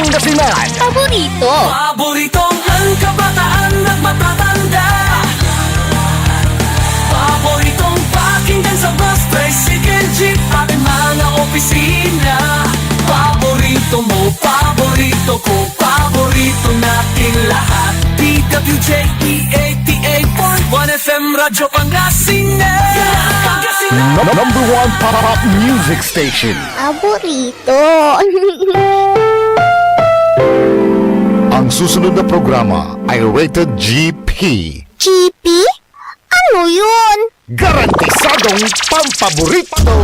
Pangasinan. Paborito. Paboritong ang kabataan at matatanda. Paboritong pakinggan sa bus, tricycle, jeep, ating mga opisina. Paborito mo, paborito ko, paborito natin lahat. DWJ 88.1 FM Radyo Pangasinan. Number one pop music station. Paborito. Ang susunod na programa ay rated GP. GP? Ano yun? Garantisadong pampaborito!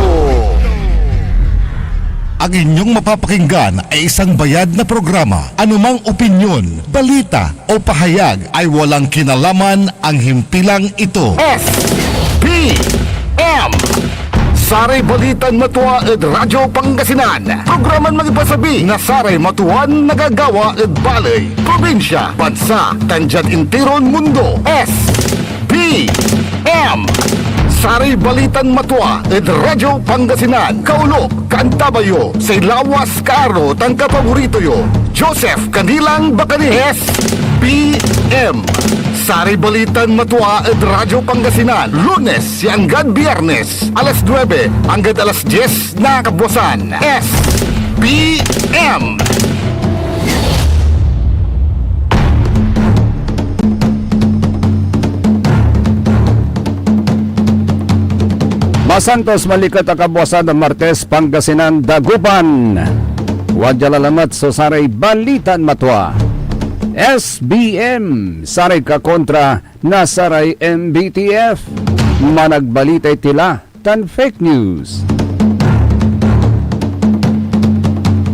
Ang inyong mapapakinggan ay isang bayad na programa. Anumang opinyon, balita o pahayag ay walang kinalaman ang himpilang ito. S P M Saray Balitan Matuwa ed Radyo Pangasinan. Programan magipasabi na Saray Matuan nagagawa ed Balay, Probinsya, Bansa, Tanjad Intiron Mundo. S P M Saray Balitan Matuwa ed Radyo Pangasinan. Kaulo, Kantabayo, sa Lawas Karo, tangka paborito yo. Joseph Kanilang Bacanihes, PM. Saray Balitan Matuwa ed Radyo Pangasinan. Lunes hanggang Biyernes, alas 9 hanggang alas 10 na kabuwasan. PM. Masantos Malikot akabuasan ng Martes Pangasinan Dagupan. Wadya lalamat so saray Balitan Matwa. SBM saray kakontra na saray MBTF. Managbalitay tila tan fake news.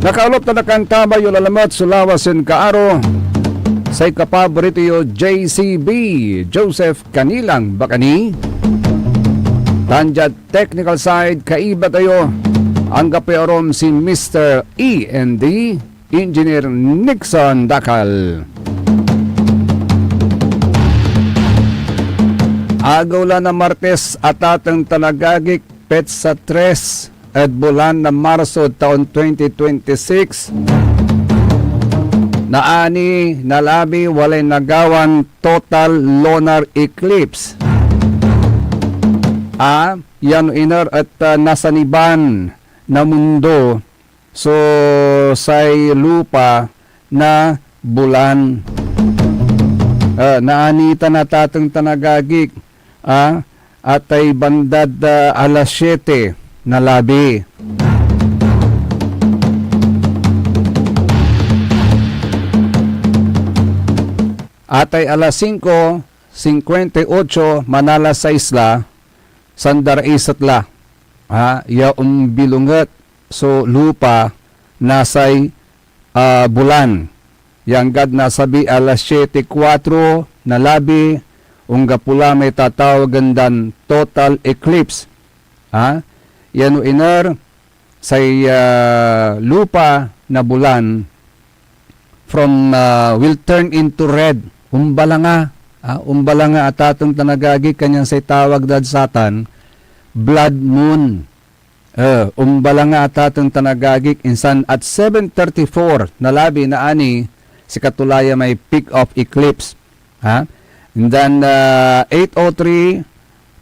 Nakaulop na nakantaba yung lalamat sulawasin kaaro. Say kapaborito yo JCB Joseph Kanilang Bacani. Tanjad technical side, kaiba tayo. Ang kapeorom si Mr. E&D, Engineer Nixon Dakal. Agaw na Martes at atang tanagagik pet sa 3 at bulan na Marso taon 2026. Naani, nalabi, walay nagawan total lunar eclipse. Yan inner at nasaniban na mundo so say lupa na bulan. Naanita na tatang tanagagik at ay bandad alas 7 na labi. At ay alas 5:58 Manala sa isla Sandar isatla, ya bilungat so lupa nasay bulan. Yang gad nasabi alas 7:04 na labi, ungga pula may tatawagan dan total eclipse. Yan iner say lupa na bulan from will turn into red. Umbala nga at atong tanagagi kanyang say tawag dad satan blood moon. Umbala nga at atong tanagagik insan at 7:34 na labi na ani si katulaya may peak of eclipse. And then 8:03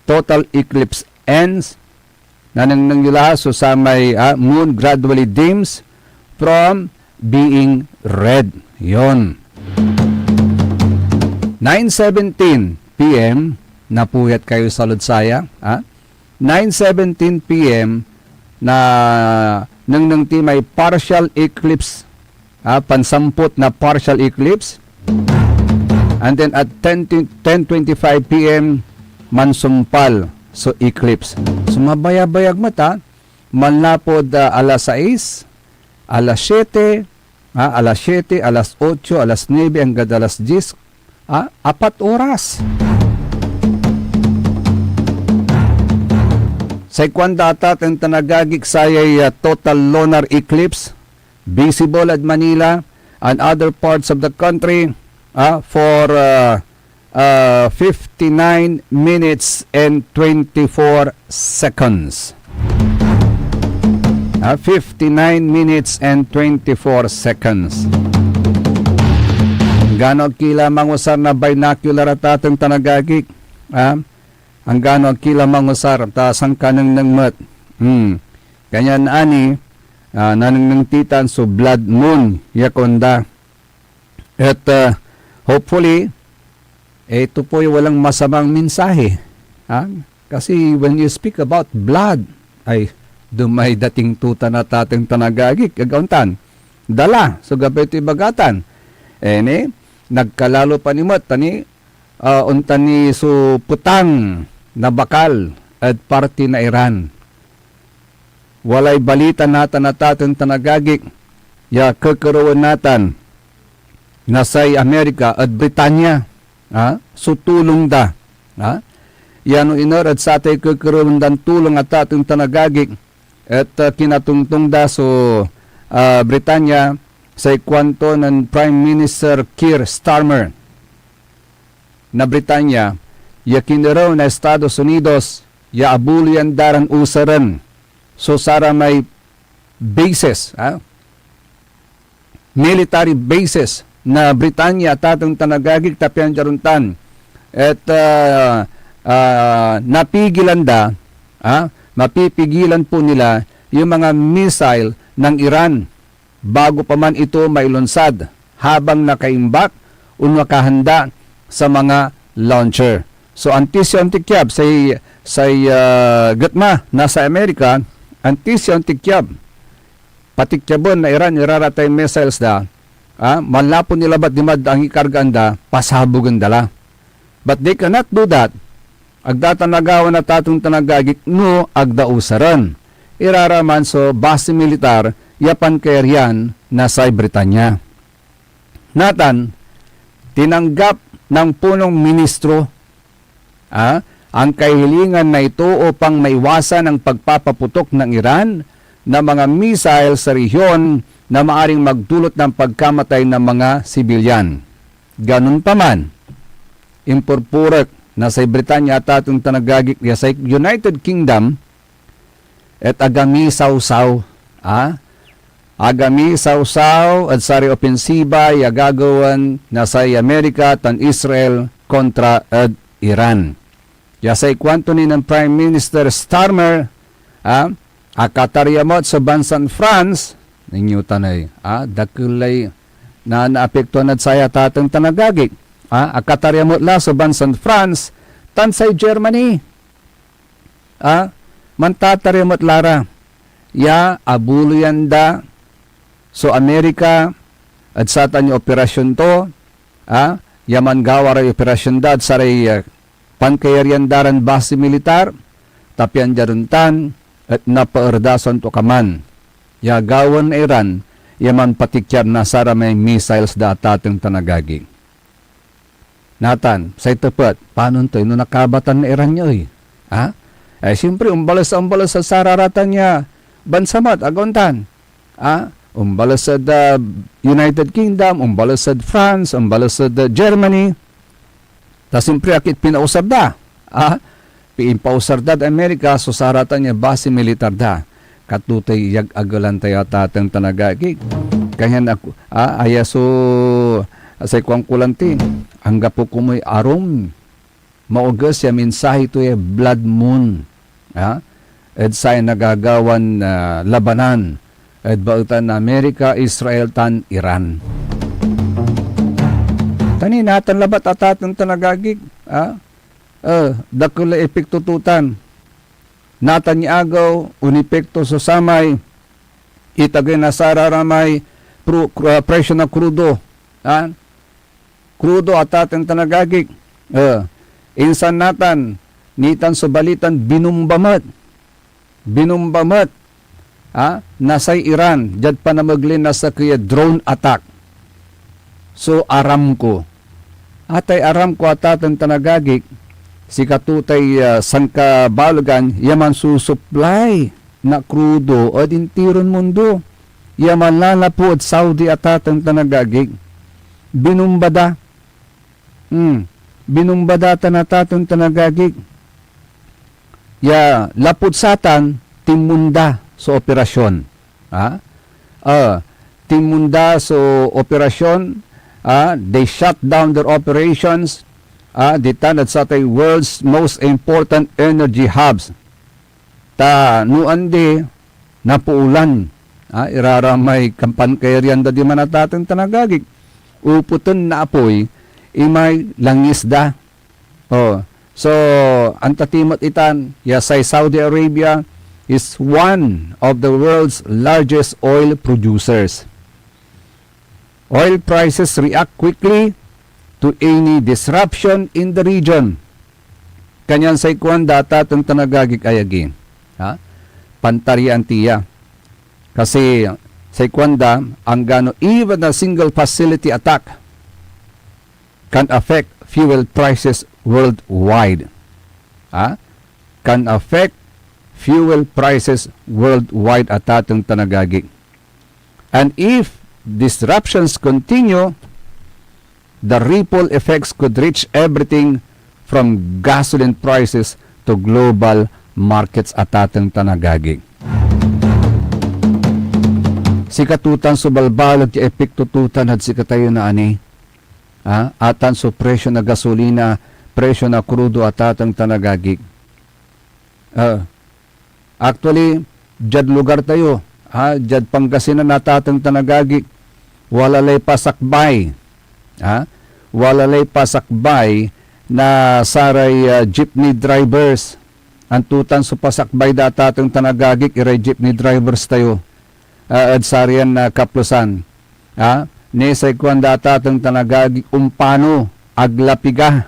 total eclipse ends. Nanang yula so sa may moon gradually dims from being red. Yon. 9:17 PM napuyat kayo sa Ludsaya. 9:17 PM na nang ti may partial eclipse. Pansamput na partial eclipse. And then at 10:25 PM mansumpal so eclipse. Sumabaya-bayag mata manlapod alas 6, alas 7, alas 7, alas 8, alas 9 hanggang alas 10. 4 oras. Sa ikwandata ang tanagagik sayay total lunar eclipse visible at Manila and other parts of the country for 59 minutes and 24 seconds. 59 minutes and 24 seconds. Gano kila mangusar na binocular at atong tanagagik. Ang gano kila mangusar ta sangkanang ng mat. Kanyan ani nanang ng titan so blood moon yakonda. At hopefully ito po yung walang masamang mensahe. Kasi when you speak about blood, ay dumay dating tuta na tatang tanagagik, agauntan. Dala, so gabay ito ibagatan. Nagkalalo pa ni Mat, unta ni so putang na bakal at party na Iran. Walay balita nata na tatang tanagagik, ya kakaroon natan nasay Amerika at Britanya. So tulong da. Yan inor at sa atay kakaroon dan tulong at tatang tanagagik at kinatungtong da so Britanya sa ikwanto ng Prime Minister Keir Starmer na Britanya yakiniraw na Estados Unidos ya abulian daran usaran so sara may bases military bases na Britanya tatong tanagagik tapian jaruntan at napigilan da mapipigilan po nila yung mga missile ng Iran bago pa man ito mailunsad habang nakaimbak o nakahanda sa mga launcher. So antisyon-tikyab sa gatma nasa Amerika, antisyon-tikyab patikyabon na Iran iraratay missiles da malapon nila ba't dimad ang ikarganda pasabugan dala. But they cannot do that. Agdatanagawa na tatong tanagagik no agdausaran. Iraraman so base militar yapan kaerian nasa Britanya. Natan, tinanggap ng punong ministro ang kahilingan na ito upang maiwasan ang pagpapaputok ng Iran na mga missile sa rehiyon na maaring magdulot ng pagkamatay ng mga sibilyan. Ganun pa man, impurpurek na sa Britanya at atong tanagagik sa United Kingdom at agami sausaw agami sausaw at sari opensiba gagawan na sa Amerika tan Israel kontra at Iran. Sa ikwanto ni ng Prime Minister Starmer akataryamot sa bansang France ninyo tanay dakulay na naapektuhan at saya tatang tanagagik akataryamot la sa bansang France tan sa Germany mantataryamot lara abuluyan da so Amerika at sa tanyo operasyon to yaman gawara operasyon da at saray pankayarian daran base militar tapian jaruntan at napaerdason to kaman gawan na Iran yaman patikyar na sara may missiles da tatang tanagagi. Natan, sa itapat, paano ito? No nakabatan na Iran nyo siyempre, umbalas sa sararatan niya, bansamat, agontan. Umbalas sa United Kingdom, umbalas sa France, umbalas sa Germany. Siyempre, akit pinausar da. Piimpausar da Amerika, so saratan niya, base militar da. Katutay, yag-agalan tayo tatang tanagagig. Kaya ayaso, sa ikwang kulanti, hangga po kumoy arom, maugas ya mensahe ito blood moon. At sa'y nagagawan labanan. At bautan na Amerika, Israel, tan Iran. Tani natan labat atatang tanagagig. Dakula epekto tutan. Natan ni agaw, unipekto sa samay. Itagay na sararamay, presyo na krudo. Krudo atatang tanagagig. Insan natan, nitan sa balitan, binumbamat. Nasay Iran, jad pa na maglin nasa kaya drone attack. So, Aramco. Atay Aramco atatang tanagagig, si katutay sangka balagan, yaman susupply na krudo o dintiron mundo. Yaman lalapod Saudi atatang tanagagig. Binumbada. Binumbada tanatatong tanagagig. Lapod satan, timunda sa operasyon. Timunda sa operasyon, they shut down their operations, ditanad sa tay world's most important energy hubs. Ta nuandi napuulan, iraramay kampan kayarian da di manatating tanagagik. Uputon na apoy, imay langisda. So, ang tatimat itan, yasay Saudi Arabia is one of the world's largest oil producers. Oil prices react quickly to any disruption in the region. Kanyan sa ikuan data itong tanagagik ayagi. Pantarian tiya. Kasi sa ikwanda, ang gano, even a single facility attack can affect fuel prices worldwide. Can affect fuel prices worldwide at atong tanagagik. And if disruptions continue, the ripple effects could reach everything from gasoline prices to global markets at atong tanagagik. Sikatutan subalbalag ti epekto tutan had sikatayo na ani. Atan so presyo na gasolina, presyo na krudo at atang tanagagik. Actually, jad lugar tayo, jad Pangasinan at atang tanagagik, walalay pasakbay. Walalay pasakbay na saray jeepney drivers. Ang tutan so pasakbay da at atang tanagagik, iray jeepney drivers tayo. At sarian na kaplusan. Nesay kuan data atong tanagagik umpano aglapiga.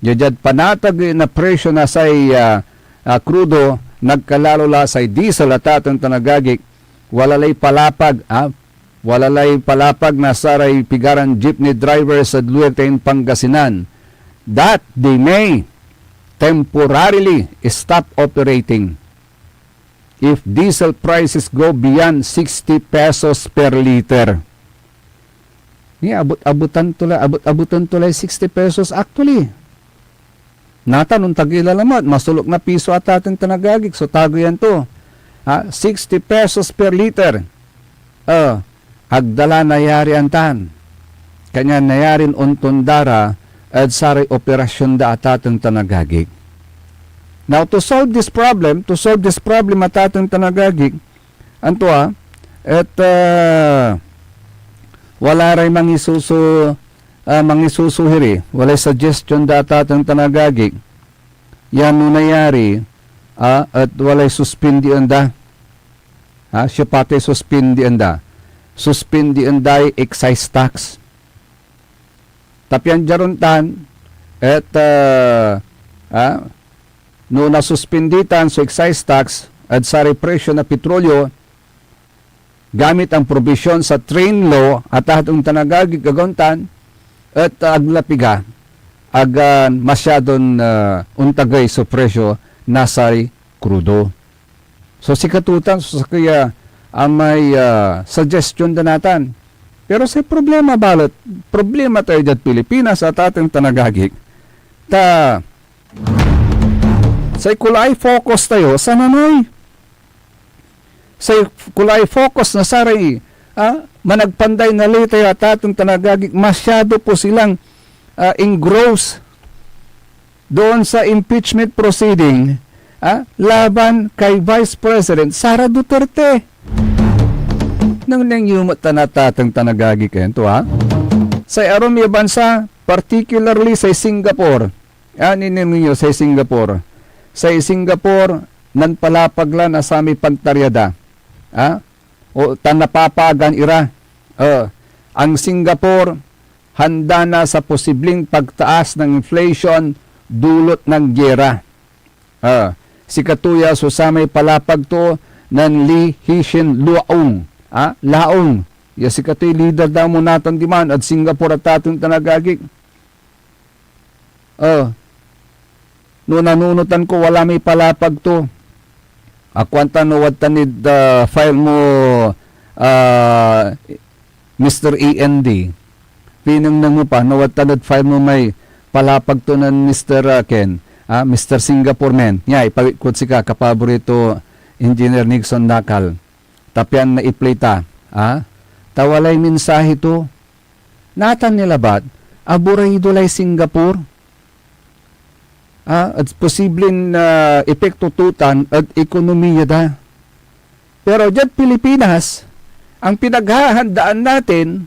Yajad panatag na presyo na say krudo nagkalalola say diesel at atong tanagagik walalay palapag. Walalay palapag na saray pigaran jeepney drivers sa Luerten, Pangasinan that they may temporarily stop operating if diesel prices go beyond 60 pesos per liter. Abot-abutan tulay 60 pesos actually. Nata nung tagila lamad, masulok na piso at ating tanagagik. So tago yan to. 60 pesos per liter. Agdala nayari antan. Kanya nayarin untundara at saray operasyon da at ating tanagagik. Now, to solve this problem at atong tanagagik, anto wala ray mangisusuhiri, wala suggestion da at atong tanagagik, yan nunayari, at walay suspindi anda, siya pati suspindi anda excise tax. Tapyan jaruntan, at no nasuspinditan sa excise tax at sa presyo na petrolyo gamit ang probisyon sa train law at atong tanagagik gagontan at aglapiga masyadon untagay sa presyo nasay krudo. So sikatutan so kaya may suggestion da natan. Pero sa problema balot, problema tayo dyan Pilipinas at atong tanagagik say kulay focus tayo sa nanay. Say kulay focus na saray managpanday na litay at atong tanagagik masyado po silang engross doon sa impeachment proceeding laban kay Vice President Sara Duterte. Nang nangyumot na natatang tanagagik ito say aron may bansa particularly sa Singapore. Ninyo sa Singapore. Sa Singapore, nanpalapagla na sami pantaryada. O tanapapagan ira. Ang Singapore, handa na sa posibleng pagtaas ng inflation dulot ng gera. Si Katuya, so samay palapag to ng Lee Hsien Loong. Laong. Si Katuya, leader daw mo natin diman at Singapore at tatong tanagagik. No nanunutan ko wala may palapag to. Akwanta no what tanid file mo Mr. END. Pinang mo pa no what tanid file mo may palapag to ng Mr. Ken, Mr. Singapore man. Nya ipawikot sika kapaborito Engineer Nixon Nakal. Tapyan na iplita. Tawalay mensahe to. Natan nilabat, aburaido lay Singapore. At posibleng epekto tutan at ekonomiya da. Pero dyan Pilipinas, ang pinaghahandaan natin,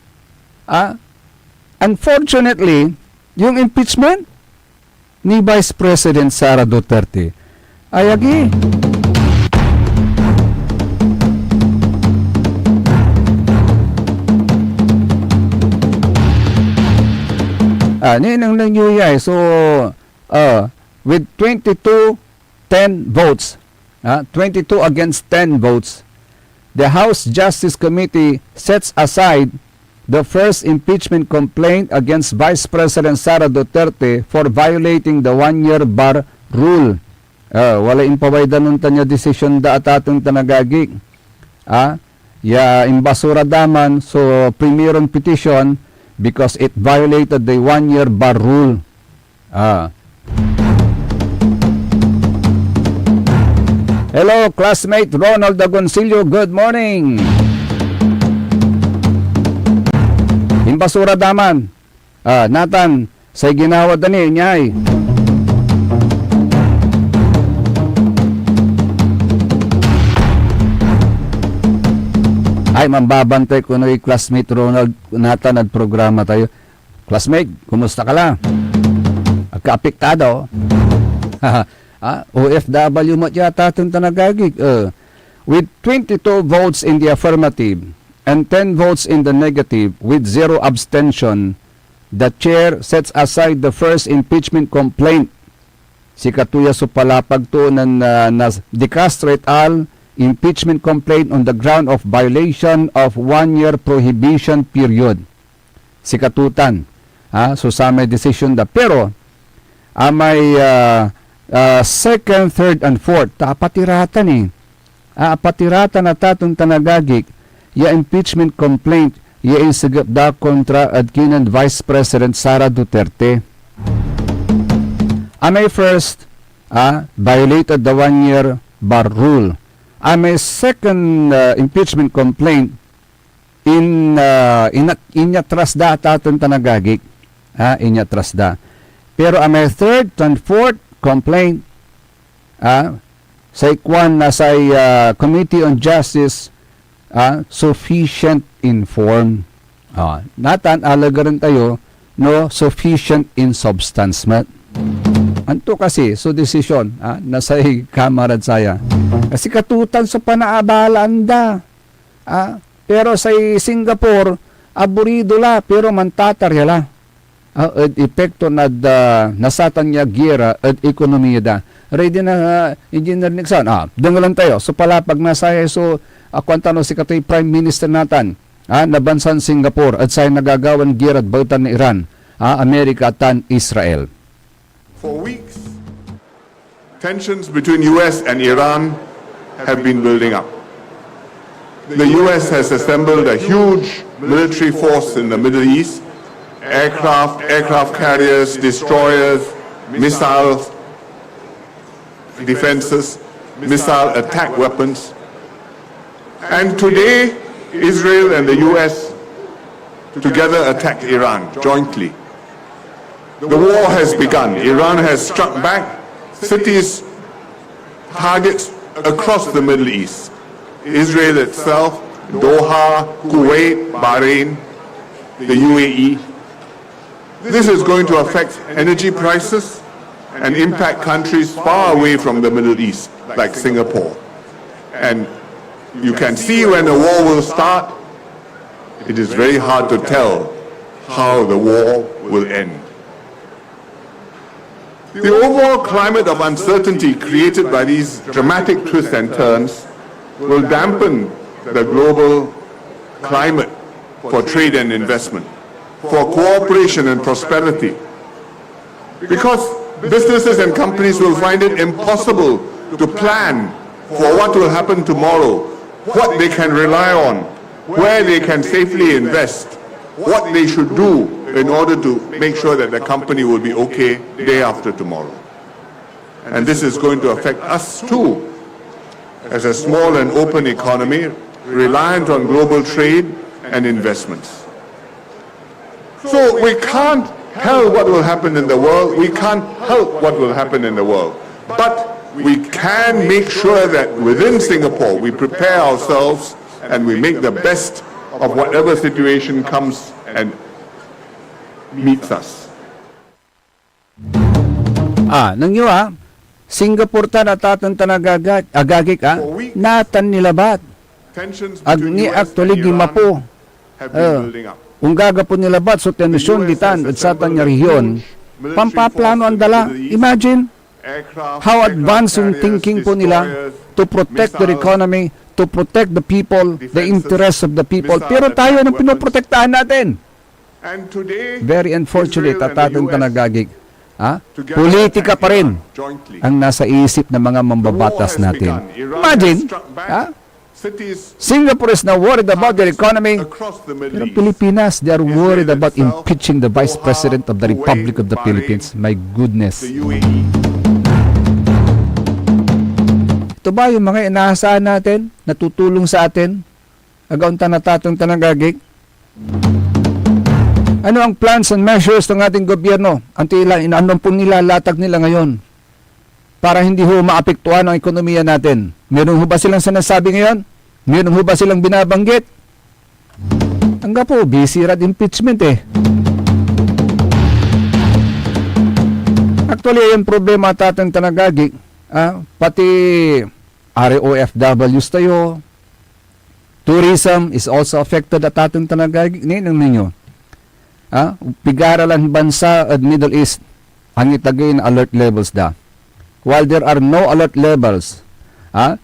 unfortunately, yung impeachment ni Vice President Sara Duterte. Ayagi. Ninang nangyuyay. So, with 22-10 votes, 22 against 10 votes, the House Justice Committee sets aside the first impeachment complaint against Vice President Sara Duterte for violating the one-year bar rule. Wala impawaydan nun tanya desisyon da at atong tanagagig. Ya imbasura daman so premierong petition because it violated the one-year bar rule. Hello, classmate Ronald Agoncillo. Good morning. Imbasura daman. Nathan, say ginawa dani nyay. Ay, mambabantay ko na classmate Ronald Nathan at programa tayo. Classmate, kumusta ka lang? Agka-apektado. OFW mo yata itong tanagagig. With 22 votes in the affirmative and 10 votes in the negative with 0 abstention, the chair sets aside the first impeachment complaint. Si Katuya Supalapag to na De Castro et al. Impeachment complaint on the ground of violation of one-year prohibition period. Si Katutan. So sa may decision da. Pero, may second, third, and fourth, patiratan patiratan na tatong tanagagik, ya impeachment complaint, ya insagap da kontra adkinan Vice President Sara Duterte. May first, violated the one-year bar rule. May second impeachment complaint inyatras da tatong tanagagik. Inyatras da. Pero may third and fourth complaint sa ikwan na sa Committee on Justice sufficient informed. Natan alagaran tayo no sufficient in substance mat. Anto kasi so decision na sa kamarad saya. Kasi katutan sa panaabalaan da. Pero sa Singapore aburido la pero mantatarya la. At epekto na nasatan niya gira at ekonomiya da. Ready na Engineer Nixon. Dengalan tayo. So palapag nasaya so kwantano si katoy Prime Minister natin na bansan Singapore at sa'y nagagawan gira at bautan ni Iran, Amerika at Israel. For weeks, tensions between US and Iran have been building up. The US has assembled a huge military force in the Middle East. Aircraft carriers, destroyers, missile defenses, missile attack weapons. And today, Israel and the US together attacked Iran jointly. The war has begun. Iran has struck back cities, targets across the Middle East. Israel itself, Doha, Kuwait, Bahrain, the UAE. This is going to affect energy prices and impact countries far away from the Middle East, like Singapore. And you can see when the war will start, it is very hard to tell how the war will end. The overall climate of uncertainty created by these dramatic twists and turns will dampen the global climate for trade and investment, for cooperation and prosperity. Because businesses and companies will find it impossible to plan for what will happen tomorrow, what they can rely on, where they can safely invest, what they should do in order to make sure that the company will be okay day after tomorrow. And this is going to affect us too. as a small and open economy reliant on global trade and investments. So we can't tell what will happen in the world, we can't help what will happen in the world, but we can make sure that within Singapore we prepare ourselves and we make the best of whatever situation comes and meets us. Nangyo Singapore ta natatan tanagagak agagik natan nilabat. Tensions Agni between US actually and Iran gimapo. have been building up. Kung gagapon nilabat so tensyon gitan at sa tanya rehiyon, pampaplano ang dala. Imagine how advanced yung thinking po nila to protect their economy, to protect the people, the interests of the people. Pero tayo ang pinoprotektahan natin. And today, Very unfortunate Israel and at ating the US tanagagik. together Politika attack pa rin Iran jointly. ang nasa isip ng mga The war mambabatas has natin. begun. Iran Imagine, has struck back. Cities Singapore is now worried about their economy. across the Middle Pero East. Pilipinas, they are worried Israel about itself, impeaching the Vice Doha, President of the Kuwait, Republic of the Bahrain, Philippines. My goodness. The UAE. Ito ba yung mga inaasahan natin, natutulong sa atin? Agaon natatong tanagagik? Ano ang plans and measures ng ating gobyerno? Anong po nilalatag nila ngayon? Para hindi ho maapektuhan ang ekonomiya natin. Meron ho ba silang sinasabi ngayon? Meron ho ba silang binabanggit? Hanggang po, busy rat impeachment Actually, yung problema tatang tanagagik, pati ROFWs tayo, tourism is also affected at atong tanagagik. Ninong ninyo. Pigaralan bansa at Middle East, ang itagay na alert levels da. While there are no alert levels,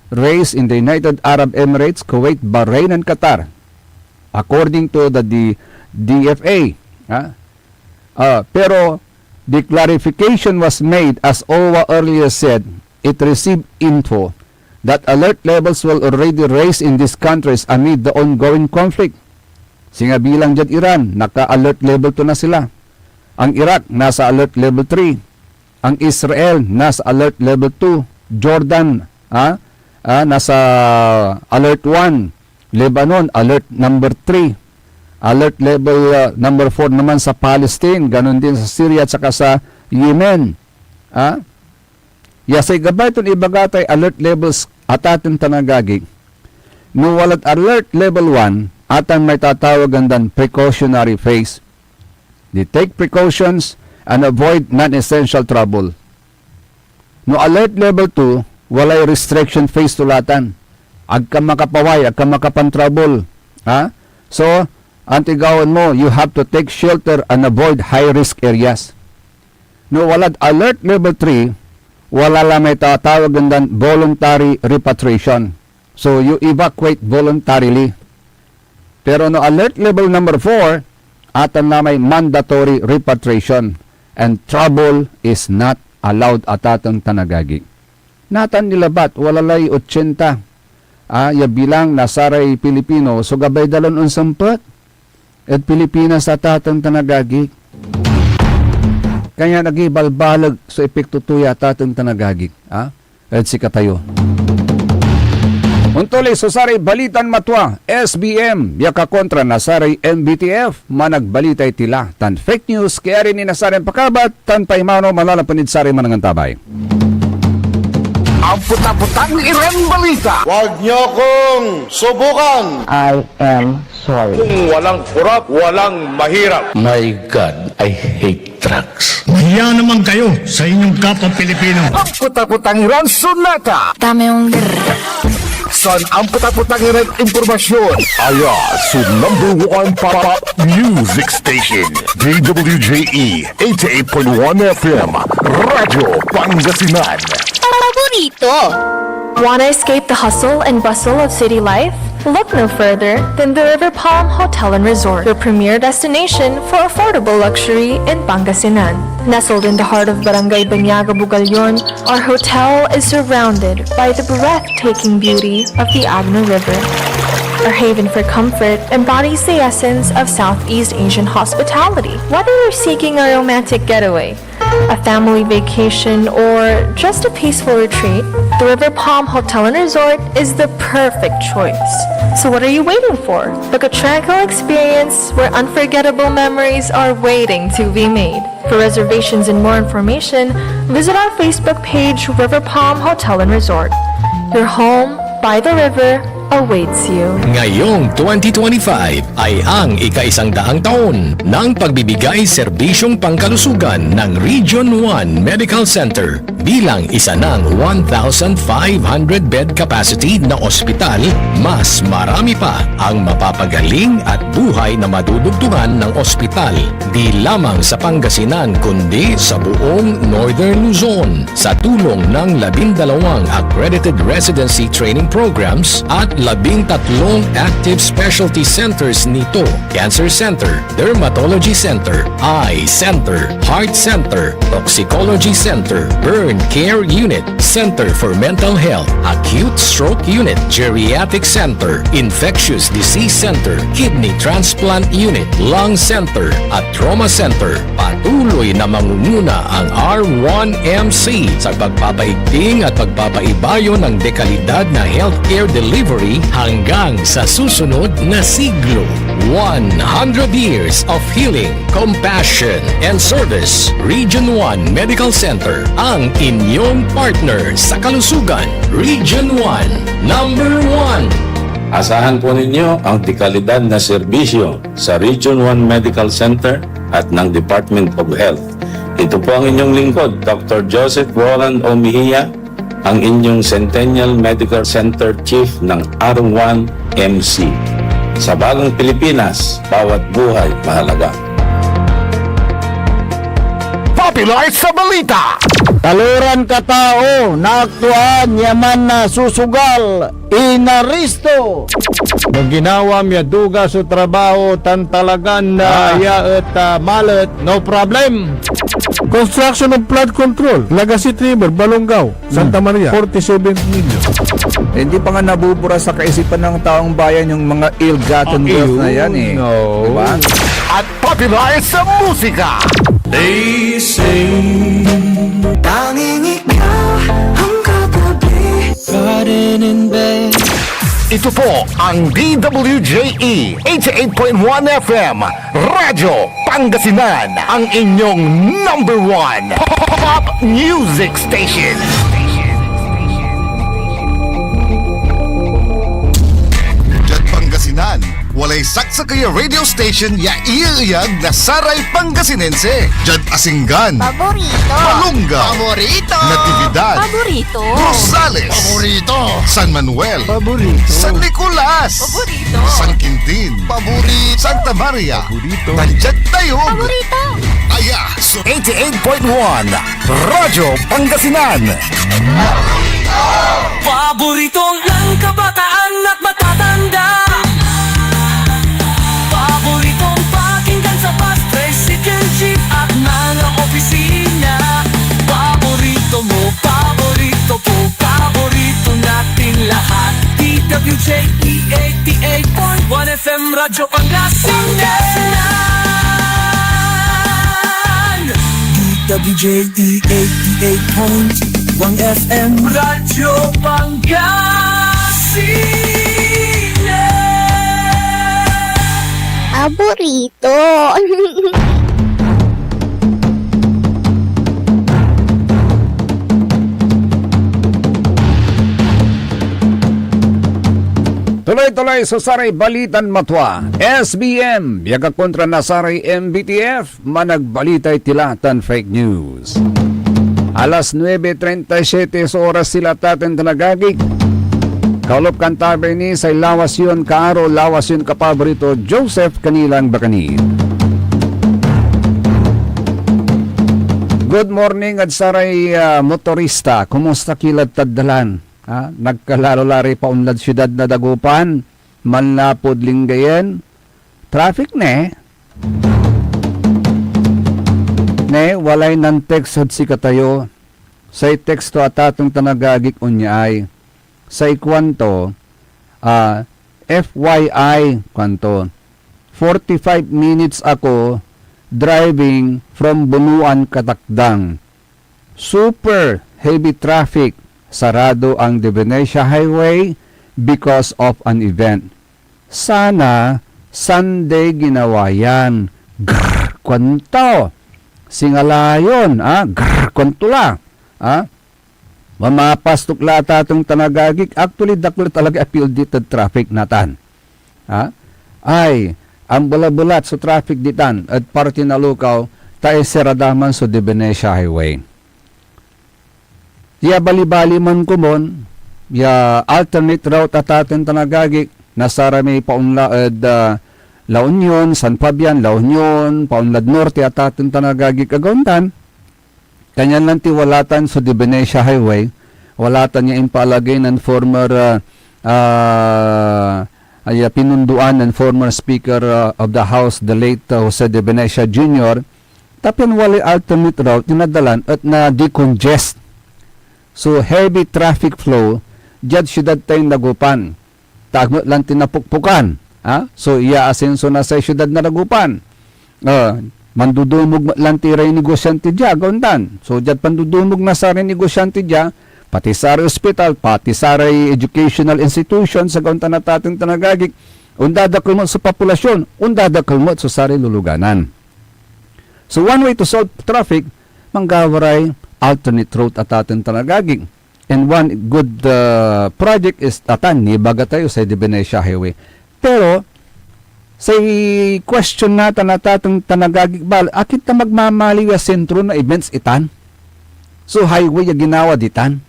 raised in the United Arab Emirates, Kuwait, Bahrain, and Qatar, according to the DFA. Pero the clarification was made, as OWA earlier said, it received info that alert levels will already raised in these countries amid the ongoing conflict. Singa bilang dyan Iran, naka-alert level 2 na sila. Ang Iraq, nasa alert level 3. Ang Israel, nasa alert level 2. Jordan, nasa alert 1. Lebanon, alert number 3. Alert level number 4 naman sa Palestine. Ganon din sa Syria at saka sa Yemen. Yasay gabay itong ibagatay alert levels at ating tanagagig. No walat alert level 1, atan may tatawagan dan precautionary phase. They take precautions and avoid non-essential trouble. No alert level 2, walay restriction phase tulatan. Agka makapaway, agka makapan-trouble. So, antigawan mo, you have to take shelter and avoid high-risk areas. No walad alert level 3, wala lang may tatawagan dan voluntary repatriation. So, you evacuate voluntarily. Pero no alert level number 4, atan na may mandatory repatriation. And trouble is not allowed at atang tanagagi. Natan nilabat, walalay 80. Ya bilang nasaray Pilipino, so gabay dalon unsampet. At Pilipinas at atang tanagagi. Kaya nagibalbalag so epekto tuya at atang tanagagi. At sikatayo. Untuli saray balitan matwa, SBM, yaka kontra nasaray MBTF, managbalitay tila. Tan fake news, kaya rin ni nasaray pakabat, tan paimano malalapanid saray manangan tabay. Ang puta-putang irem balita. Huwag niyo kong subukan. I am sorry. Kung walang kurap, walang mahirap. My God, I hate drugs. Mahiya naman kayo sa inyong kapwa Pilipino. Ang puta-putang irem sunata. Dame yung Son, ang puta-putang irem impormasyon. Aya, so #1 pop music station. DWJE 88.1 FM. Radyo Pangasinan. paborito. Want to escape the hustle and bustle of city life? Look no further than the River Palm Hotel and Resort, your premier destination for affordable luxury in Pangasinan. Nestled in the heart of Barangay Banyaga, Bugalyon, our hotel is surrounded by the breathtaking beauty of the Agno River. Our haven for comfort embodies the essence of Southeast Asian hospitality. Whether you're seeking a romantic getaway, a family vacation, or just a peaceful retreat, the River Palm Hotel and Resort is the perfect choice. So what are you waiting for? Book a tranquil experience where unforgettable memories are waiting to be made. For reservations and more information, visit our Facebook page, River Palm Hotel and Resort. Your home by the river awaits you. Ngayong 2025 ay ang ika-100 taon ng pagbibigay serbisyong pangkalusugan ng Region 1 Medical Center bilang isa ng 1,500 bed capacity na ospital. Mas marami pa ang mapapagaling at buhay na madudugtungan ng ospital di lamang sa Pangasinan kundi sa buong Northern Luzon sa tulong ng 12 accredited residency training programs at 13 active specialty centers nito: Cancer Center, Dermatology Center, Eye Center, Heart Center, Toxicology Center, Burn Care Unit, Center for Mental Health, Acute Stroke Unit, Geriatric Center, Infectious Disease Center, Kidney Transplant Unit, Lung Center, at Trauma Center. Patuloy na mangunguna ang R1MC sa pagpapaigting at pagpapaibayo ng dekalidad na healthcare delivery hanggang sa susunod na siglo. 100 years of healing, compassion, and service. Region 1 Medical Center, ang inyong partner sa kalusugan. Region 1, number 1. Asahan po ninyo ang dekalidad na serbisyo sa Region 1 Medical Center at ng Department of Health. Ito po ang inyong lingkod, Dr. Joseph Roland O. Mejia, ang inyong Centennial Medical Center Chief ng R1MC. Sa bagong Pilipinas, bawat buhay mahalaga. Popular sa balita. Taluran ka tao, naaktuan, yaman na susugal, inaristo. Pag ginawa miya duga sa trabaho, tan talagan na at malet, no problem. Construction of flood control, Legacy River, Balongaw, Santa Maria, 47 million. Hindi pa nga nabubura sa kaisipan ng taong bayan yung mga ill-gotten wealth na yan eh. No. Diba? At popular sa musika. They say tanging ikaw ang katabi, garden in bed. Ito po ang DWJE 88.1 FM Radyo Pangasinan, ang inyong number 1 pop music station. Diyan Pangasinan, walay saksa kaya radio station ya iiyag na Saray Pangasinense. Diyan Asinggan, Paborito. Malunga, Paborito. Natividad, Paborito. Rosales, Paborito. San Manuel, Paborito. San Nicolas, Paborito. San Quintin, Paborito, Santa Maria, Paborito. Nandiyan Tayog, Paborito. Aya, so 88.1 Radyo Pangasinan. Paborito ng kabataan at matatanda. Paboritong pakinggan sa bus, tricycle, jeep at mga opisina. Paborito mo, paborito ko, paborito natin lahat. DWJE 88.1 FM Radyo Pangasinan. DWJE 88.1 FM Radyo Pangasinan. Paborito. Tuloy-tuloy sa Saray Balitan Matwa. SBM, yaga kontra na Saray MBTF, managbalitay tilatan fake news. Alas 9:37 sa oras sila taten tanagagik. Kaulop kantabe ni sa lawas yun kaaro, lawas yun kapaborito, Joseph Kanilang Bakanin. Good morning at Saray motorista, kumusta kilad taddalan? Nagkalalolari pa unlad syudad na Dagupan, manlapod linggayen, traffic ne, walay nan text si katayo, say teksto at atong tanagagik unyay, say kwanto, FYI kwanto, 45 minutes ako, driving from Bunuan Katakdang. Super heavy traffic. Sarado ang De Venecia Highway because of an event. Sana Sunday ginawa yan. Grrr, kwento. Singalayon, grrr, kwento lang. Mamapas tukla tatong tanagagik. Actually, daklo talaga appeal dito traffic natan. Ay, ang bulabulat sa traffic ditan at parte na lukaw tayo seradaman sa De Venecia Highway. Ya bali-bali man kumon, ya alternate route atatin tanagagik, nasara may paunlaad La Union, San Fabian, La Union, paunlad norte atatin tanagagik agauntan, kanyan lang tiwalatan sa De Venecia Highway, walatan niya impalagay ng former pinunduan ng former Speaker of the House, the late Jose De Venecia Jr., tapin wali alternate route, tinadalan at na-decongest. So, heavy traffic flow, dyan syudad tayong nagupan. Tagmo lang tinapukpukan. So, iya-asenso na sa syudad na nagupan. Mandudumog lang tiray negosyante dyan, gaundan. So, dyan pandudumog na sa rin negosyante dyan, pati sa hospital, pati sa educational institution, sa gauntan na tating tanagagik, undadakal mo sa populasyon, undadakal mo sa sari luluganan. So, one way to solve traffic, manggawaray alternate route at atin tanagaging. And one good project is atan, nibaga tayo sa De Venecia Highway. Pero, sa question natin at atong tanagaging bal, akit na magmamaliwa sentro na events itan? So, highway yung ginawa ditan.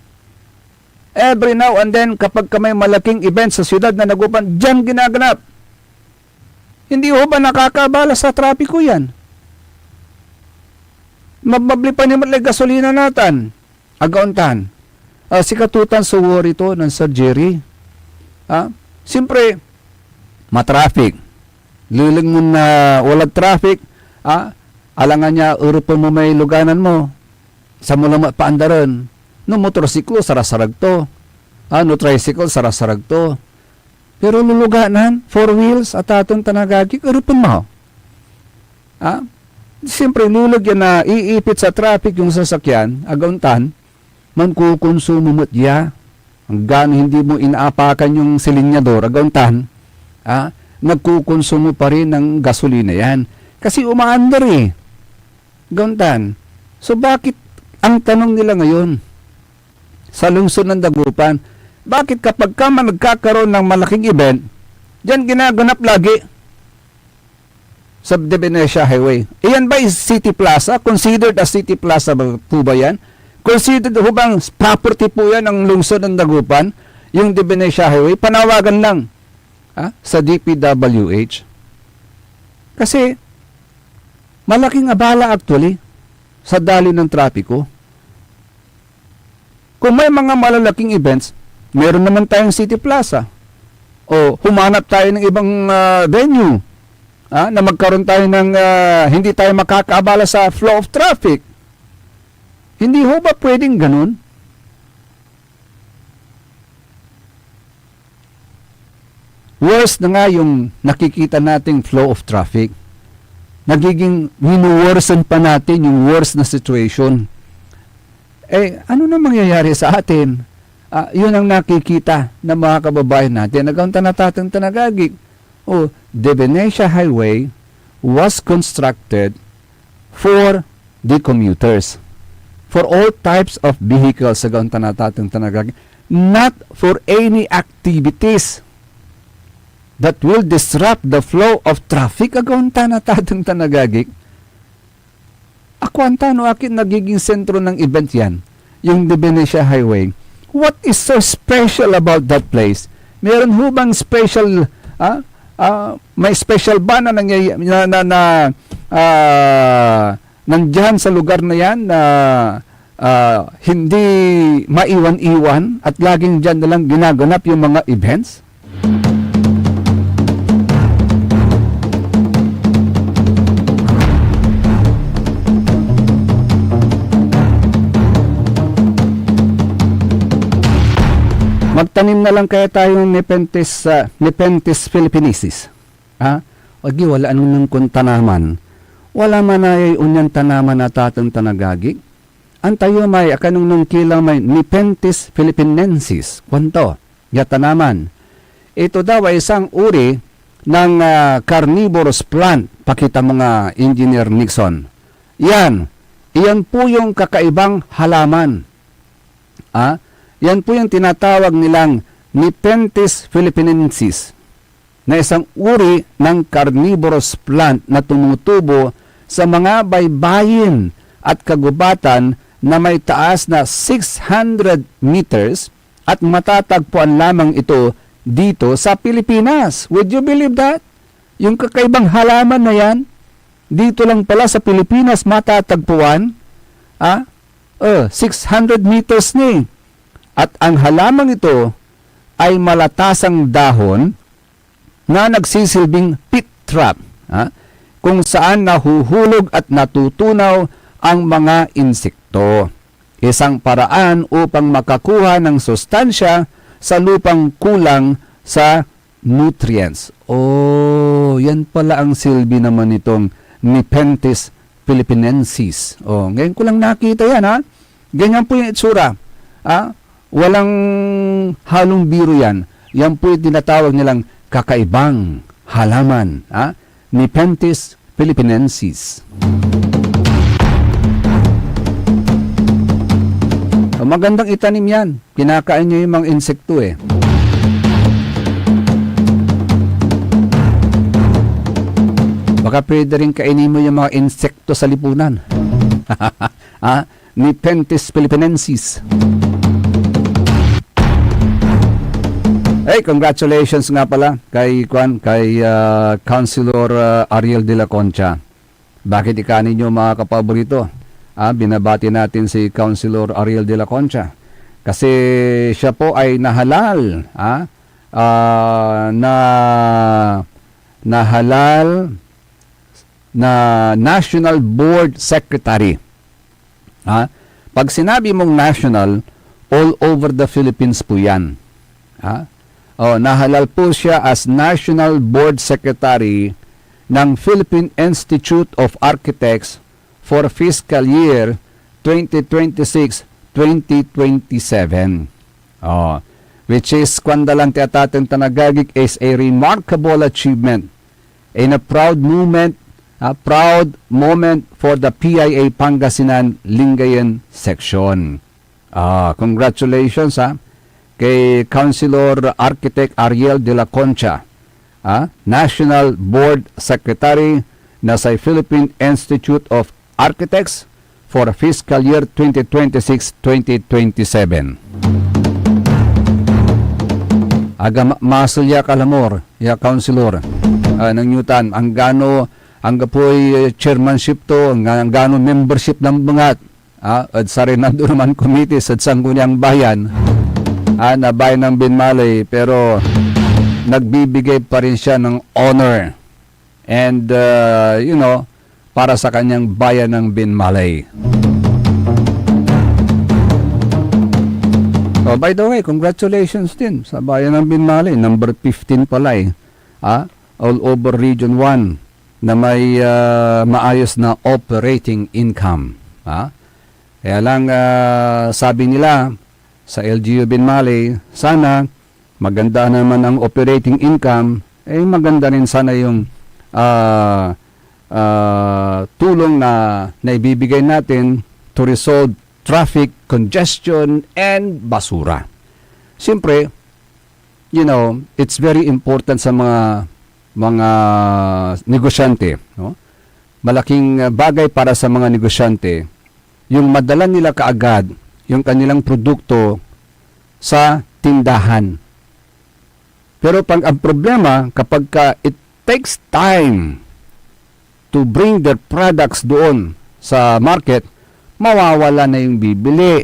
Every now and then, kapag may malaking event sa siyudad na nagupan, dyan ginaganap. Hindi ho ba nakakabala sa trapiko yan? Mababli pa naman lang gasolina natin. Agauntan. Sikatutan sa war ito ng Sir Jerry. Siyempre, matraffic. Liling mo na walang traffic, alangan niya, urupan mo may luganan mo. Sa mula paandaran. No motorsiklo, sarasarag to. No tricycle, sarasarag to. Pero luluganan, 4 wheels, at atong tanagagik, urupan mo. Siyempre, lulog yan na iipit sa traffic yung sasakyan, agauntan, man kukonsumo mo't ya, hanggang hindi mo inaapakan yung silinyador, agauntan, nagkukonsumo pa rin ng gasolina yan. Kasi umaandar agauntan. So, bakit, ang tanong nila ngayon, sa lungsod ng Dagupan, bakit kapag ka nagkakaroon ng malaking event, dyan ginaganap lagi, sa De Venecia Highway. Iyan ba is City Plaza? Considered as City Plaza po ba yan? Considered ho bang property po yan ng lungsod ng Dagupan? Yung De Venecia Highway? Panawagan lang sa DPWH. Kasi malaking abala actually sa dali ng trapiko. Kung may mga malalaking events, meron naman tayong City Plaza. O humanap tayo ng ibang venue. Na magkaroon tayo ng hindi tayo makakaabala sa flow of traffic. Hindi ho ba pwedeng ganun? Worse na nga yung nakikita nating flow of traffic. Nagiging winu-worsen pa natin yung worst na situation. Ano na mangyayari sa atin? Yun ang nakikita ng mga kababayan natin. Nagaunta na tatang tanagagik. The Venecia Highway was constructed for the commuters, for all types of vehicles, not for any activities that will disrupt the flow of traffic. Agaunta na tatang tanagagik. Ako ang tanong, akin nagiging sentro ng event yan, yung The Venecia Highway. What is so special about that place? Meron ho bang special, may special ba na nandyan sa lugar na yan na hindi maiwan-iwan at laging dyan na lang ginaganap yung mga events? Magtanim na lang kaya tayo ng Nepenthes philippinensis. Wagi wala anong tanaman. wala manayay unyan tanaman na tatang tanagagik. Antayo may akanong nung kilang may Nepenthes philippinensis. Kwanto, ya tanaman. Ito daw ay isang uri ng carnivorous plant. Pakita mga Engineer Nixon. Iyan po yung kakaibang halaman. Yan po yung tinatawag nilang Nepenthes philippinensis na isang uri ng carnivorous plant na tumutubo sa mga baybayin at kagubatan na may taas na 600 meters at matatagpuan lamang ito dito sa Pilipinas. Would you believe that? Yung kakaibang halaman na yan, dito lang pala sa Pilipinas matatagpuan. 600 meters ni. At ang halamang ito ay malatasang dahon na nagsisilbing pit trap, kung saan nahuhulog at natutunaw ang mga insekto. Isang paraan upang makakuha ng sustansya sa lupang kulang sa nutrients. Yan pala ang silbi naman itong Nepenthes philippinensis. Ngayon ko lang nakita yan, Ganyan po yung itsura. Walang halong biro yan. Yan po yung tinatawag nilang kakaibang halaman. Nepenthes philippinensis. Magandang itanim yan. Kinakain nyo yung mga insekto Baka pwede rin kainin mo yung mga insekto sa lipunan. Nepenthes philippinensis. Hey, congratulations nga pala kay Councilor Ariel de la Concha. Bakit ikanin nyo mga kapaborito? Binabati natin si Councilor Ariel de la Concha kasi siya po ay nahalal na National Board Secretary. Pag sinabi mong national, all over the Philippines po yan. Nahalal po siya as National Board Secretary ng Philippine Institute of Architects for fiscal year 2026-2027. Which is, kwanda lang tiyatatang tanagagik, is a remarkable achievement and a proud moment for the PIA Pangasinan Lingayen Section. Congratulations kay Councilor Architect Ariel de la Concha, National Board Secretary na sa Philippine Institute of Architects for fiscal year 2026-2027. Masulya kalamor, Councilor, ng Newton, ang gapoy chairmanship to, ang gano membership ng bangat, at sa rin nandun naman committees at sanggunyang bayan, na bayan ng Binmalay, pero nagbibigay pa rin siya ng honor and para sa kanyang bayan ng Binmalay. By the way, congratulations din sa bayan ng Binmalay, number 15 pala all over Region 1 na may maayos na operating income. Kaya lang sabi nila sa LGU Binmalay, sana maganda naman ang operating income, maganda rin sana yung tulong na naibibigay natin to resolve traffic congestion and basura. Siyempre, it's very important sa mga negosyante, Malaking bagay para sa mga negosyante yung madala nila kaagad yung kanilang produkto sa tindahan. Pero ang problema kapag it takes time to bring their products doon sa market, mawawala na yung bibili.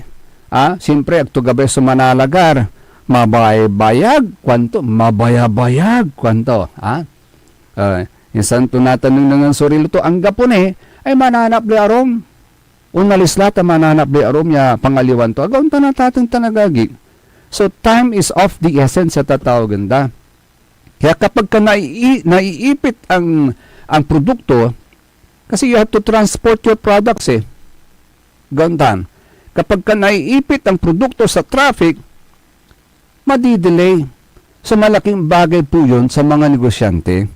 Siyempre, agto gabay sa manalagar, mabaybayag, kwanto? Mabayabayag, kwanto? Insan to natanong ng surilo to, ang gapon ay mananap li arom. Unalislata mananap li arom ya pangaliwan to. Agaw tanatang tanagagi. So, time is of the essence sa tatawagan da. Kaya kapag ka naiipit ang produkto, Kasi you have to transport your products eh. Gantan. Kapag ka naiipit ang produkto sa traffic, madidelay. So malaking bagay po yun sa mga negosyante.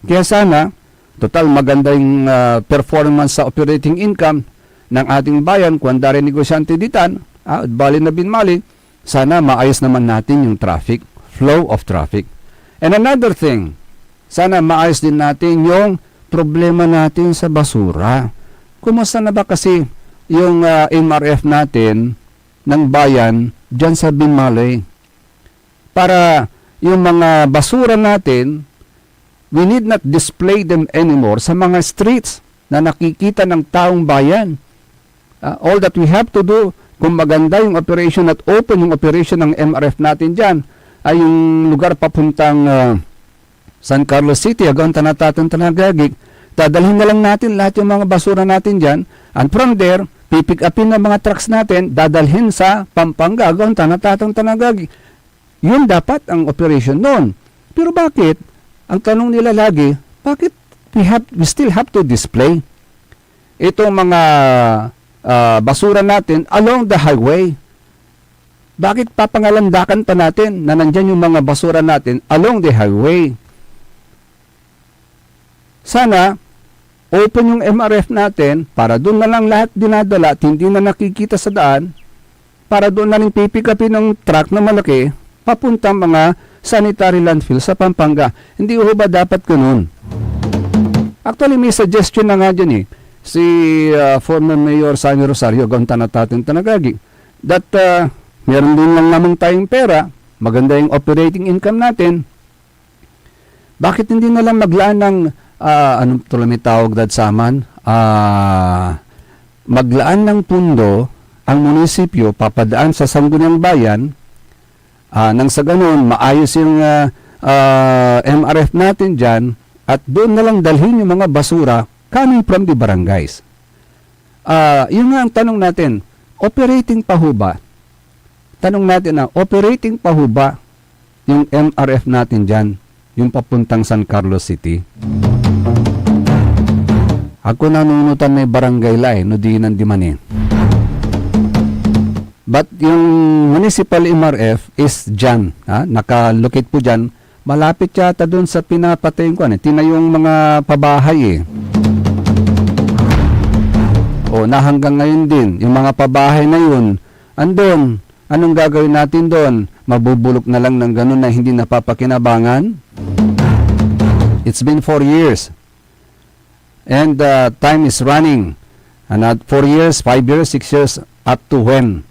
Kaya sana, total maganda yung performance sa operating income ng ating bayan, kung andari negosyante ditan, bali na binmali, sana maayos naman natin yung traffic, flow of traffic. And another thing, sana maayos din natin yung problema natin sa basura. Kumusta na ba kasi yung MRF natin ng bayan dyan sa Binmalay? Para yung mga basura natin, we need not display them anymore sa mga streets na nakikita ng taong bayan. All that we have to do, kung maganda yung operation at open yung operation ng MRF natin dyan, ay yung lugar papuntang San Carlos City, hanggang Tanatatan, Tanagagig, dadalhin na lang natin lahat yung mga basura natin dyan, and from there, pipick upin ng mga trucks natin, dadalhin sa Pampanga, hanggang Tanatatan, Tanagagig. Yun dapat ang operation noon. Pero bakit? Ang tanong nila lagi, bakit we still have to display itong mga basura natin along the highway? Bakit papangalandakan pa natin na nandyan yung mga basura natin along the highway? Sana, open yung MRF natin para doon na lang lahat dinadala at hindi na nakikita sa daan, para doon na rin pipikapin ng truck na malaki papuntang mga sanitary landfill sa Pampanga. Hindi ho ba dapat ganun? Actually, may suggestion na nga dyan eh. Si former Mayor Sammy Rosario, Tanatatan, Tanagagig, that meron din lang namang tayong pera, maganda yung operating income natin, bakit hindi na lang maglaan ng anong tuloy tawag saman? Maglaan ng pundo ang munisipyo, papadaan sa sangguniang bayan, nang sa ganun, maayos yung MRF natin dyan, at doon na lang dalhin yung mga basura coming from the barangays. Yun nga ang tanong natin, operating pa ho ba? Tanong natin na, operating pa ho ba yung MRF natin dyan, yung papuntang San Carlos City? Ako nanunutan may barangay la no di nan di man eh. But yung municipal MRF is dyan, nakalocate po dyan, malapit yata doon sa pinapatayin ko, tinayong mga pabahay eh. O na hanggang ngayon din, yung mga pabahay na yun, andun, anong gagawin natin doon? Mabubulok na lang ng ganun na hindi napapakinabangan? It's been 4 years. And time is running. And at 4 years, 5 years, 6 years, up to when?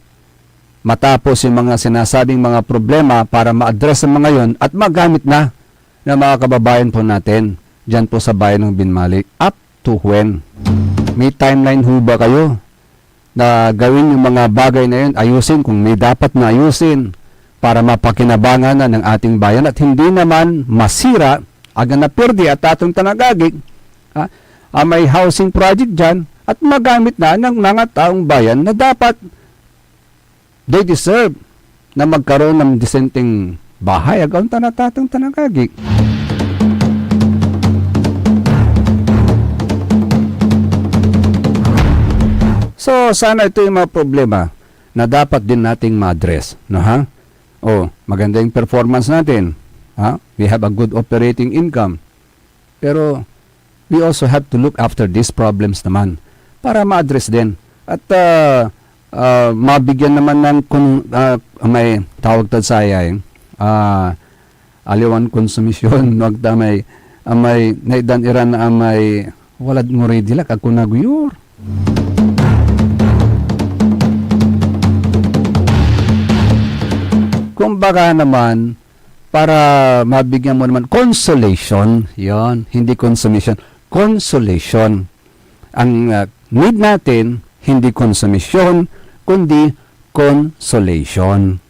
Matapos yung mga sinasabing mga problema para ma-address ang mga yon at magamit na ng mga kababayan po natin dyan po sa bayan ng Binmali. Up to when? May timeline ho ba kayo na gawin yung mga bagay na yun, ayusin kung may dapat na ayusin para mapakinabangan na ng ating bayan at hindi naman masira aga na perdi at atong Tanagagig may housing project dyan at magamit na ng mga taong bayan na dapat they deserve na magkaroon ng disenteng bahay agaw Tanatang Tanagagig. So, sana ito yung mga problema na dapat din nating ma-address. No, ha? Maganda yung performance natin. We have a good operating income. Pero, we also have to look after these problems naman para ma-address din. At mabigyan naman ng may tawag tad sayay aliwan konsumisyon wag ta may naidan iran na may walad mo redila kag kunaguyur. Kumbaga naman, para mabigyan mo naman consolation, yon, hindi consumption, consolation. Ang need natin, hindi consumption, kundi consolation.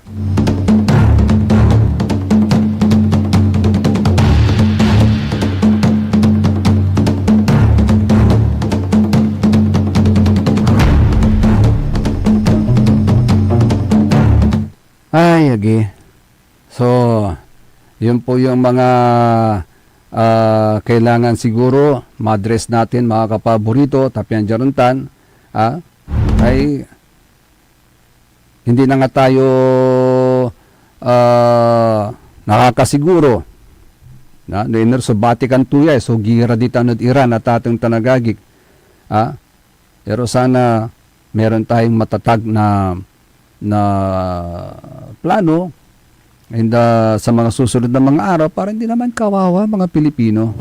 Ay, agi. So, yun po yung mga kailangan siguro ma-address natin mga kapaborito, Tapian Jaruntan, ay hindi na nga tayo nakakasiguro na no so Vatican tuyay so gira di tanod Iran at atong tanagagik pero sana meron tayong matatag na plano and sa mga susunod na mga araw para hindi naman kawawa mga Pilipino.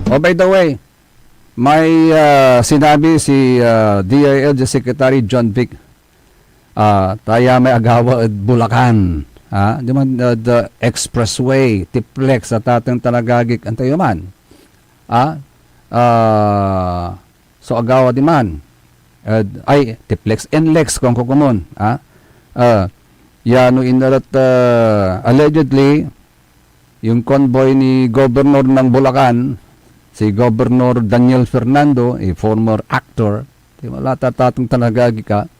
Oh, by the way, may sinabi si DILG Secretary John Vic tayo may agawa at Bulacan. Di man the expressway, Tiplex at atong talagagik antayo man. So agawa di man. Ay, Tiplex, NLEX kung kukumon. Yano inalat allegedly yung convoy ni Governor ng Bulacan, si Governor Daniel Fernando, a former actor, di wala tatong talagagi ka,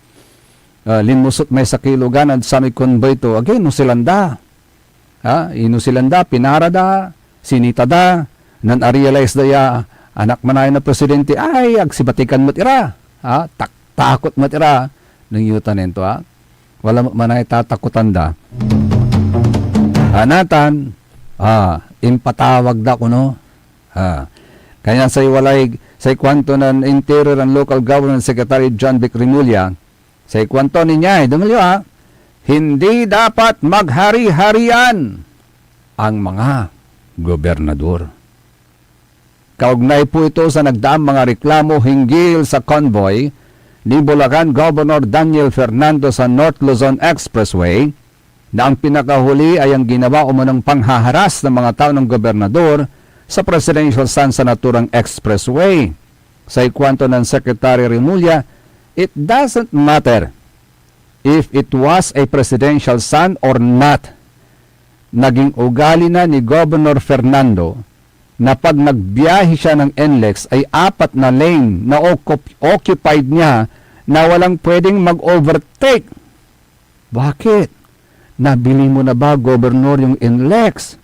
linmusot may sa kilugan at sa may convoy to, again, Nusilanda. Inusilanda, pinarada, sinitada, nan-realize daya, anak manay na presidente, ay, agsibatikan mo't ira. Takot mo't ira, ng yutan nito, wala manay tatakutan da. Anatan, impatawag da ko, no? Kaya sa iwalay, sa ikwanto ng Interior and Local Government Secretary John Vic Rimulya, sa ikwanto niya, dumalyo hindi dapat maghari-harian ang mga gobernador. Kaugnay po ito sa nagdaang mga reklamo hinggil sa convoy ni Bulacan Governor Daniel Fernando sa North Luzon Expressway na ang pinakahuli ay ang ginawa umunang panghaharas ng mga tao ng gobernador sa Presidential San sa naturang expressway. Sa ikwanto ng Secretary Rimulya, it doesn't matter if it was a presidential son or not. Naging ugali na ni Governor Fernando na pag nagbiyahe siya ng NLEX ay 4 na lane na occupied niya na walang pwedeng mag-overtake. Bakit? Nabili mo na ba, Governor, yung NLEX?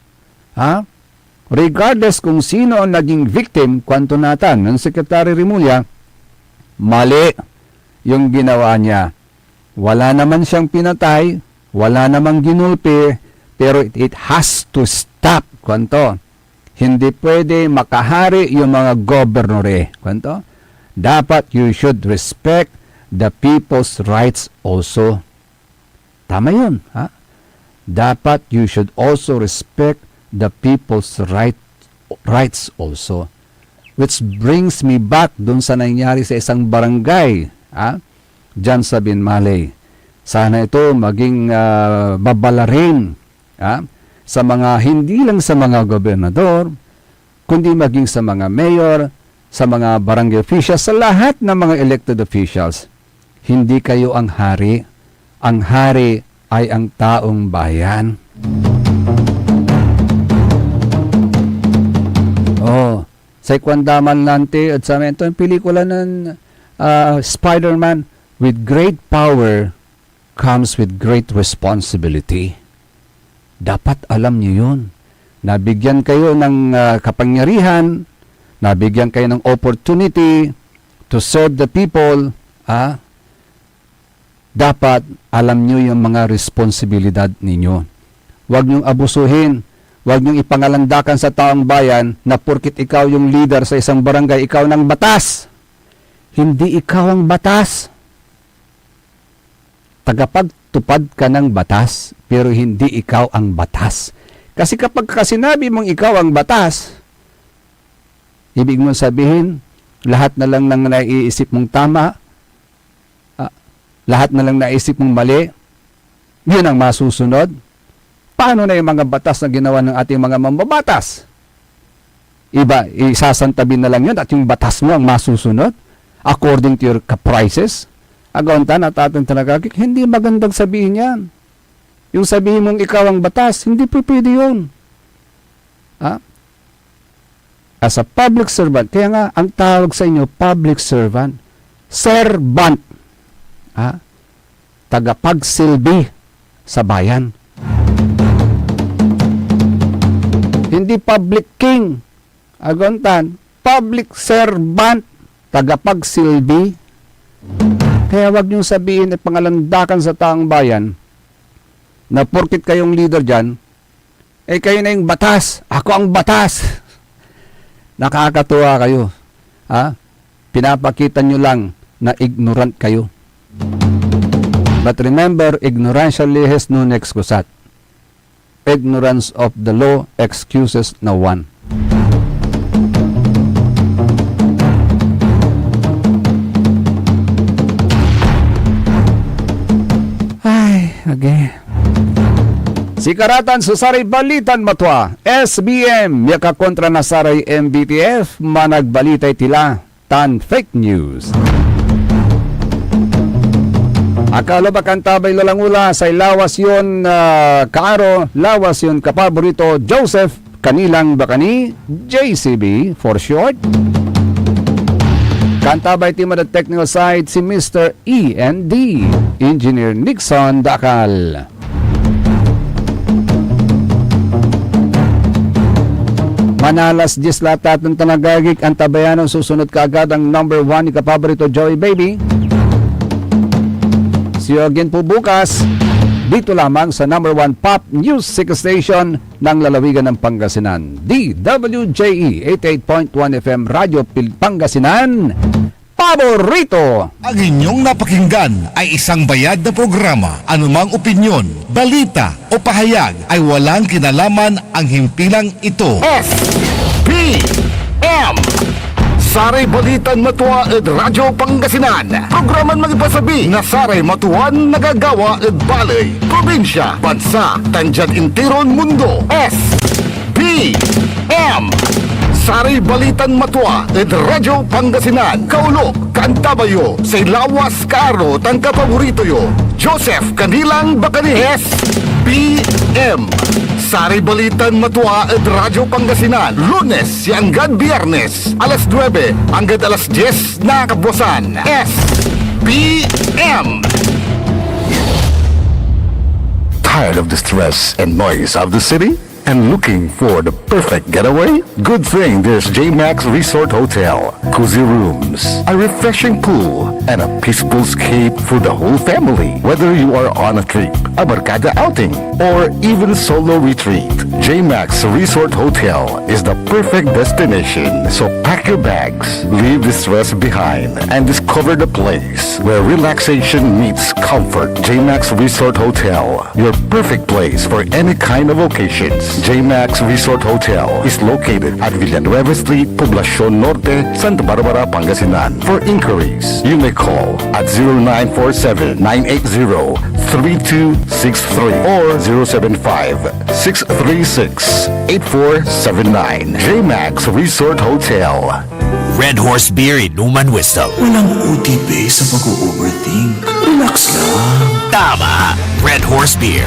Regardless kung sino ang naging victim, kwanto natan ng Secretary Rimulya, mali yung ginawa niya. Wala naman siyang pinatay, wala namang ginulpi, pero it has to stop, kwanto. Hindi pwede makahari yung mga gobernore, kwanto. Dapat you should respect the people's rights also. Tama yun, Dapat you should also respect the people's rights also. Which brings me back dun sa nangyari sa isang barangay, dyan sa Binmalay. Sana ito maging babala rin sa mga, hindi lang sa mga gobernador, kundi maging sa mga mayor, sa mga barangay officials, sa lahat ng mga elected officials. Hindi kayo ang hari. Ang hari ay ang taong bayan. Sa ikwandaman nante at sa ito ang pelikula ng Spider-Man, with great power comes with great responsibility. Dapat alam niyo yun. Nabigyan kayo ng kapangyarihan, nabigyan kayo ng opportunity to serve the people. Dapat alam niyo yung mga responsibilidad ninyo. Huwag niyong abusuhin. Huwag niyong ipangalandakan sa taong bayan na porkit ikaw yung leader sa isang barangay, ikaw ng batas. Hindi ikaw ang batas. Tagapagtupad ka ng batas, pero hindi ikaw ang batas. Kasi kapag sinabi mong ikaw ang batas, ibig mong sabihin, lahat na lang ng naiisip mong tama, lahat na lang naisip mong mali, yun ang masusunod. Paano na yung mga batas na ginawa ng ating mga mambabatas? Iba, isasantabi na lang yun at yung batas mo ang masusunod according to your caprices. Agauntan at ating talagagik, hindi magandang sabihin yan. Yung sabihin mong ikaw ang batas, hindi pwede yun. As a public servant, kaya nga ang tawag sa inyo, public servant, servant. Tagapagsilbi sa bayan. di public king. Agontan, public servant, tagapagsilbi. Kaya wag niyong sabihin at pangalandakan sa taong bayan na porkit kayong leader dyan, eh kayo na yung batas. Ako ang batas. Nakakatuwa kayo. Ha? Pinapakita nyo lang na ignorant kayo. But remember, ignorantia lihes non excusat. Ignorance of the law excuses no one. Ay, okay. Sikaratan susaray balitan matwa. SBM yaka kontra na saray MBTF managbalitay tila tan fake news. Akala ba kantabay lalangula sa lawas yun kaaro, lawas yun kapaborito Joseph Kanilang Bakani, JCB for short. Kantabay team at technical side si Mr. E&D, Engineer Nixon Dakal. Manalas 10 latat ng tanagagik ang tabayanan susunod kaagad ang number 1 ni kapaborito Joey Baby. See you again po bukas dito lamang sa number 1 pop music station ng lalawigan ng Pangasinan, DWJE 88.1 FM Radio Pangasinan. Paborito! Ang inyong napakinggan ay isang bayad na programa. Anumang opinyon, balita o pahayag ay walang kinalaman ang himpilang ito. SPM Saray Balitan Matwa ed Radyo Pangasinan. Programan magipasabi na Saray Matuan nagagawa ed balay, probinsya, bansa, tandyan intiron mundo. SPM Saray Balitan Matwa ed Radyo Pangasinan. Kaulo, Kantabayo, say lawas karo tan kapaborito yo. Joseph Kanilang Bakani. SPM Saray Balitan Matwa ed Radyo Pangasinan. Lunes hanggang Biyernes, alas 9 hanggang alas 10 na kabuwasan. SPM Tired of the stress and noise of the city? And looking for the perfect getaway? Good thing there's JMax Resort Hotel. Cozy rooms, a refreshing pool, and a peaceful escape for the whole family. Whether you are on a trip, a barkada outing, or even solo retreat, JMax Resort Hotel is the perfect destination. So pack your bags, leave the stress behind, and discover the place where relaxation meets comfort. JMax Resort Hotel, your perfect place for any kind of occasions. JMax Resort Hotel is located at Villanueva Street, Poblacion Norte, Santa Barbara, Pangasinan. For inquiries, you may call at 0947-980-3263 or 075-636-8479. JMax Resort Hotel. Red Horse Beer Inuman Wisdom. Walang OTP sa pag-overthink. Relax lang. Tama. Red Horse Beer.